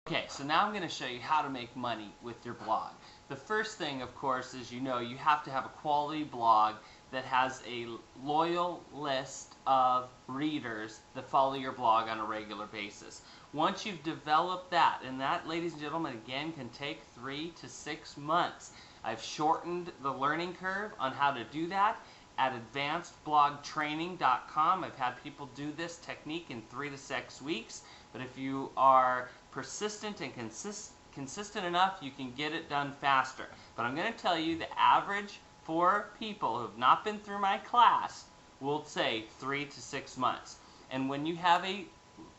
Okay, so now I'm going to show you how to make money with your blog. The first thing, of course, is you have to have a quality blog that has a loyal list of readers that follow your blog on a regular basis. Once you've developed that, and that, ladies and gentlemen, again, can take 3 to 6 months. I've shortened the learning curve on how to do that at advancedblogtraining.com. I've had people do this technique in 3 to 6 weeks, but if you are persistent and consistent enough, you can get it done faster. But I'm going to tell you the average for people who have not been through my class will say 3 to 6 months. And when you have a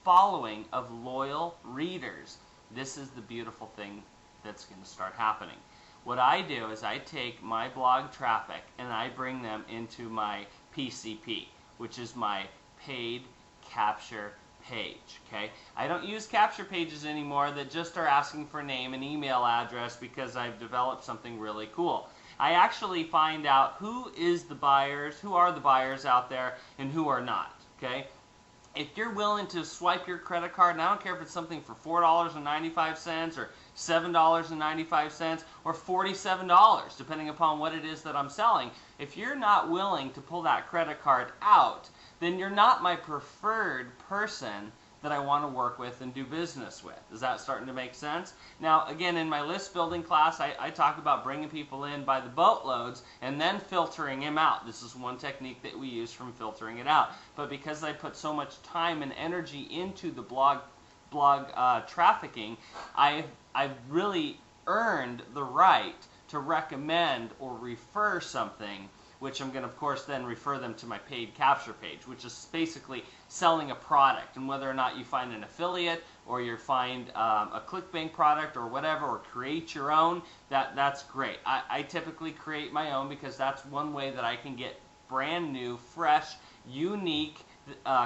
following of loyal readers, this is the beautiful thing that's going to start happening. What I do is I take my blog traffic and I bring them into my PCP, which is my paid capture page. Okay, I don't use capture pages anymore that just are asking for name and email address because I've developed something really cool. I actually find out who are the buyers out there and who are not. Okay, if you're willing to swipe your credit card, and I don't care if it's something for $4.95 or $7.95 or $47, depending upon what it is that I'm selling, if you're not willing to pull that credit card out, then you're not my preferred person that I want to work with and do business with. Is that starting to make sense? Now, again, in my list building class, I talk about bringing people in by the boatloads and then filtering them out. This is one technique that we use from filtering it out. But because I put so much time and energy into the blog trafficking, I've really earned the right to recommend or refer something, which I'm going to, of course, then refer them to my paid capture page, which is basically selling a product. And whether or not you find an affiliate or you find a ClickBank product or whatever, or create your own, that's great. I typically create my own because that's one way that I can get brand new, fresh, unique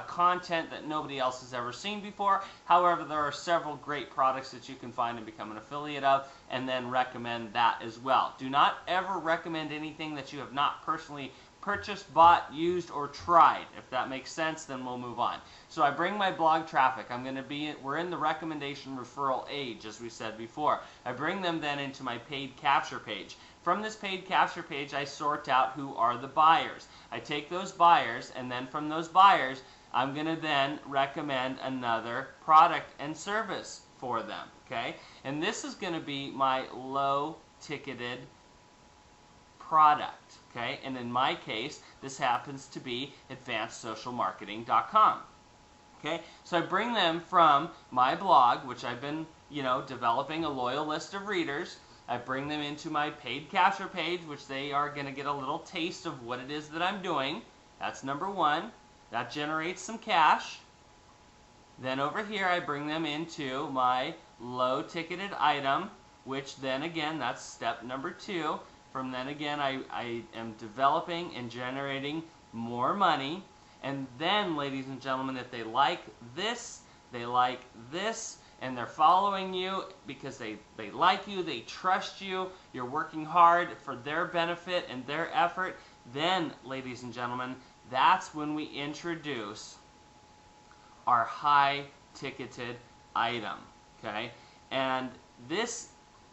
content that nobody else has ever seen before. However, there are several great products that you can find and become an affiliate of, and then recommend that as well. Do not ever recommend anything that you have not personally purchased, bought, used, or tried. If that makes sense, then we'll move on. So I bring my blog traffic. We're in the recommendation referral age, as we said before. I bring them then into my paid capture page. From this paid capture page, I sort out who are the buyers. I take those buyers, and then from those buyers, I'm going to then recommend another product and service for them. Okay? And this is going to be my low-ticketed product. Okay? And in my case, this happens to be advancedsocialmarketing.com. Okay? So I bring them from my blog, which I've been, developing a loyal list of readers. I bring them into my paid capture page, which they are going to get a little taste of what it is that I'm doing. That's number one. That generates some cash. Then over here, I bring them into my low-ticketed item, which then again, that's step number 2. From then again, I am developing and generating more money. And then, ladies and gentlemen, if they like this, and they're following you because they like you, they trust you, you're working hard for their benefit and their effort, then, ladies and gentlemen, that's when we introduce our high-ticketed item, okay? And this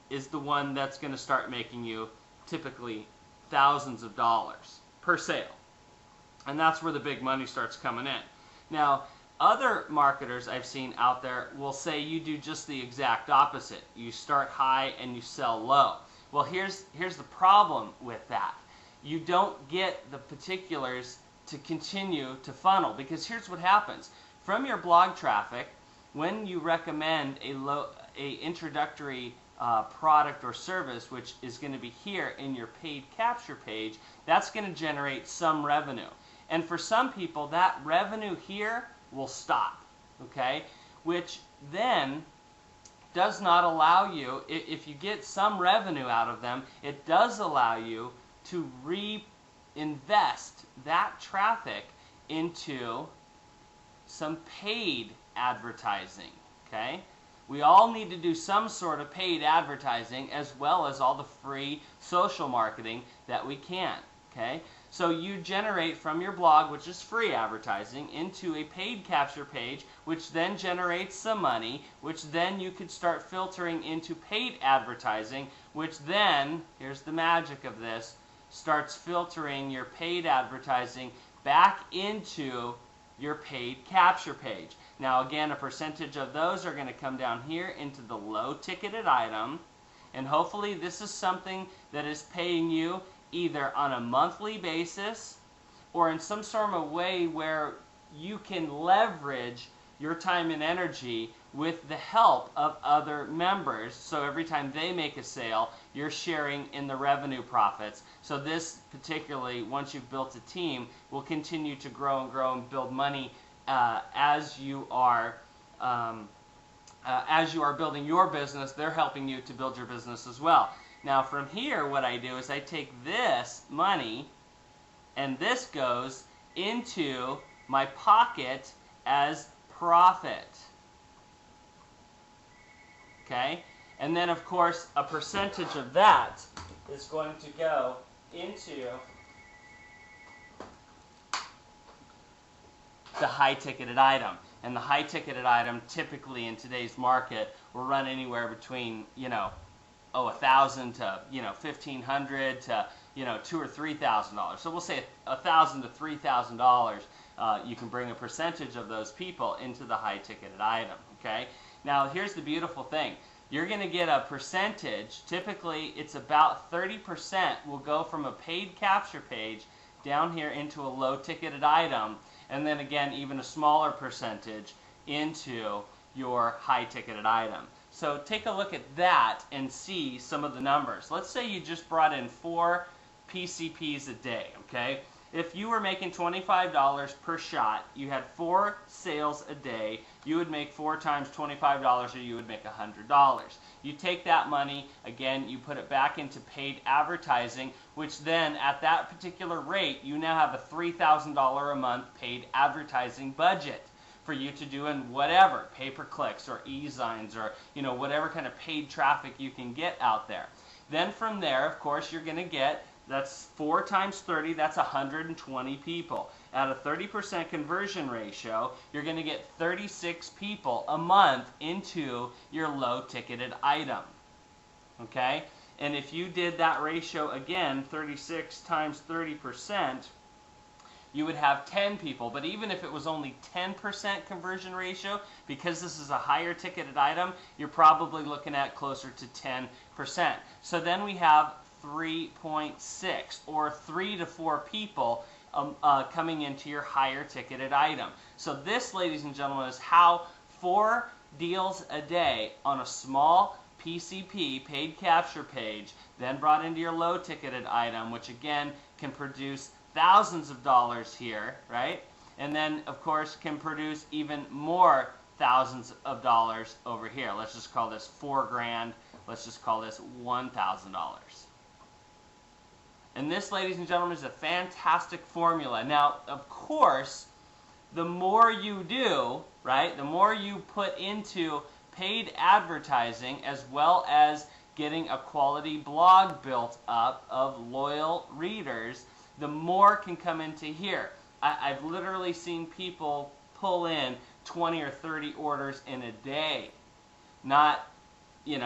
is the one that's going to start making you typically thousands of dollars per sale. And that's where the big money starts coming in. Now, other marketers I've seen out there will say you do just the exact opposite. You start high and you sell low. Well, here's the problem with that. You don't get the particulars to continue to funnel, because here's what happens. From your blog traffic, when you recommend a introductory product or service, which is going to be here in your paid capture page, that's going to generate some revenue. And for some people, that revenue here will stop, okay? Which then does not allow you, if you get some revenue out of them, it does allow you to reinvest that traffic into some paid advertising, okay? We all need to do some sort of paid advertising as well as all the free social marketing that we can, okay? So you generate from your blog, which is free advertising, into a paid capture page, which then generates some money, which then you could start filtering into paid advertising, which then, here's the magic of this, starts filtering your paid advertising back into your paid capture page. Now again, a percentage of those are going to come down here into the low ticketed item, and hopefully this is something that is paying you either on a monthly basis or in some sort of way where you can leverage your time and energy with the help of other members. So every time they make a sale, you're sharing in the revenue profits. So this particularly, once you've built a team, will continue to grow and build money as you are building your business. They're helping you to build your business as well. Now from here, what I do is I take this money and this goes into my pocket as profit. Okay? And then of course a percentage of that is going to go into the high ticketed item. And the high ticketed item typically in today's market will run anywhere between, $1,000 to, $1,500 to, $2,000 or $3,000. So we'll say $1,000 to $3,000. You can bring a percentage of those people into the high ticketed item. Okay. Now here's the beautiful thing. You're going to get a percentage. Typically, it's about 30% will go from a paid capture page down here into a low ticketed item, and then again, even a smaller percentage into your high ticketed item. So take a look at that and see some of the numbers. Let's say you just brought in 4 PCPs a day, okay? If you were making $25 per shot, you had 4 sales a day, you would make 4 times $25, or you would make $100. You take that money, again, you put it back into paid advertising, which then at that particular rate, you now have a $3,000 a month paid advertising budget for you to do in whatever, pay-per-clicks or e-signs or whatever kind of paid traffic you can get out there. Then from there, of course, you're going to get, that's 4 times 30, that's 120 people. At a 30% conversion ratio, you're going to get 36 people a month into your low ticketed item. Okay? And if you did that ratio again, 36 times 30%, you would have 10 people. But even if it was only 10% conversion ratio, because this is a higher ticketed item, you're probably looking at closer to 10%. So then we have 3.6 or 3 to 4 people coming into your higher ticketed item. So this, ladies and gentlemen, is how 4 deals a day on a small PCP, paid capture page, then brought into your low ticketed item, which again can produce thousands of dollars here, right? And then of course can produce even more thousands of dollars over here. Let's just call this $4,000. Let's just call this $1,000. And this, ladies and gentlemen, is a fantastic formula. Now, of course, the more you do, right, the more you put into paid advertising as well as getting a quality blog built up of loyal readers, the more can come into here. I've literally seen people pull in 20 or 30 orders in a day, not 3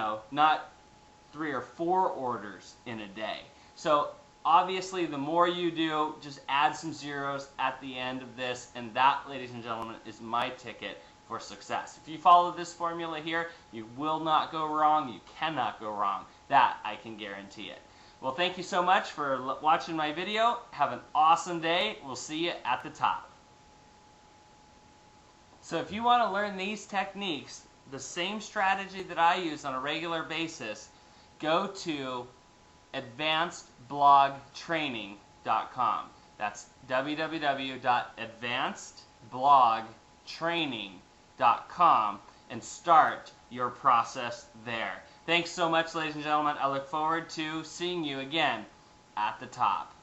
or 4 orders in a day. So obviously, the more you do, just add some zeros at the end of this, and that, ladies and gentlemen, is my ticket for success. If you follow this formula here, you will not go wrong. You cannot go wrong. That I can guarantee it. Well, thank you so much for watching my video. Have an awesome day. We'll see you at the top. So if you want to learn these techniques, the same strategy that I use on a regular basis, go to advancedblogtraining.com. That's www.advancedblogtraining.com and start your process there. Thanks so much, ladies and gentlemen. I look forward to seeing you again at the top.